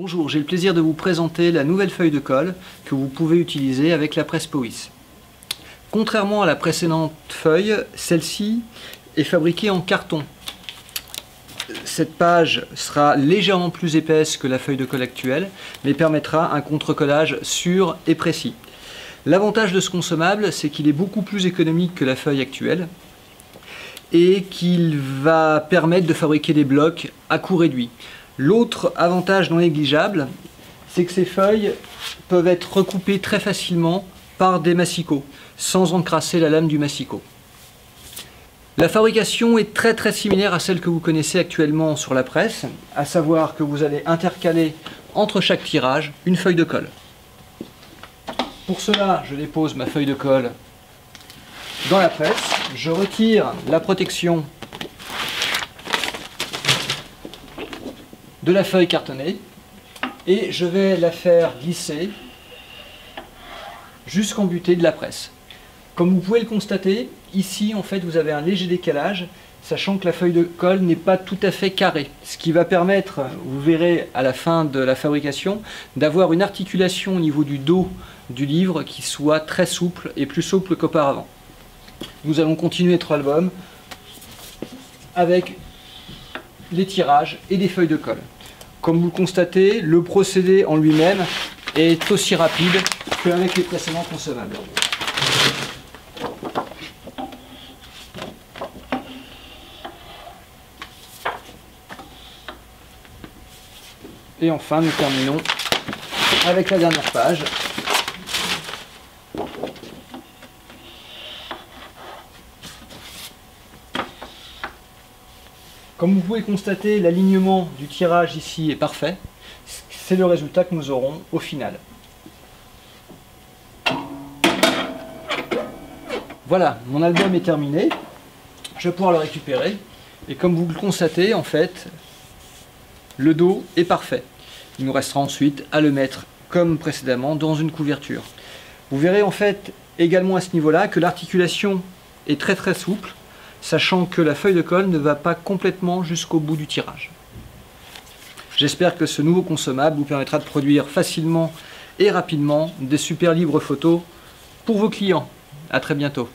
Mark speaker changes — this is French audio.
Speaker 1: Bonjour, j'ai le plaisir de vous présenter la nouvelle feuille de colle que vous pouvez utiliser avec la presse Powys. Contrairement à la précédente feuille, celle-ci est fabriquée en carton. Cette page sera légèrement plus épaisse que la feuille de colle actuelle, mais permettra un contre-collage sûr et précis. L'avantage de ce consommable, c'est qu'il est beaucoup plus économique que la feuille actuelle et qu'il va permettre de fabriquer des blocs à coût réduit. L'autre avantage non négligeable, c'est que ces feuilles peuvent être recoupées très facilement par des massicots, sans encrasser la lame du massicot. La fabrication est très similaire à celle que vous connaissez actuellement sur la presse, à savoir que vous allez intercaler entre chaque tirage une feuille de colle. Pour cela, je dépose ma feuille de colle dans la presse, je retire la protection de la feuille cartonnée et je vais la faire glisser jusqu'en butée de la presse. Comme vous pouvez le constater, ici en fait vous avez un léger décalage, sachant que la feuille de colle n'est pas tout à fait carrée, ce qui va permettre, vous verrez à la fin de la fabrication, d'avoir une articulation au niveau du dos du livre qui soit très souple et plus souple qu'auparavant. Nous allons continuer notre album avec les tirages et des feuilles de colle. Comme vous le constatez, le procédé en lui-même est aussi rapide qu'avec les précédents consommables. Et enfin, nous terminons avec la dernière page. Comme vous pouvez constater, l'alignement du tirage ici est parfait. C'est le résultat que nous aurons au final. Voilà, mon album est terminé. Je vais pouvoir le récupérer. Et comme vous le constatez, en fait, le dos est parfait. Il nous restera ensuite à le mettre, comme précédemment, dans une couverture. Vous verrez en fait également à ce niveau-là que l'articulation est très souple, sachant que la feuille de colle ne va pas complètement jusqu'au bout du tirage. J'espère que ce nouveau consommable vous permettra de produire facilement et rapidement des super livres photos pour vos clients. À très bientôt.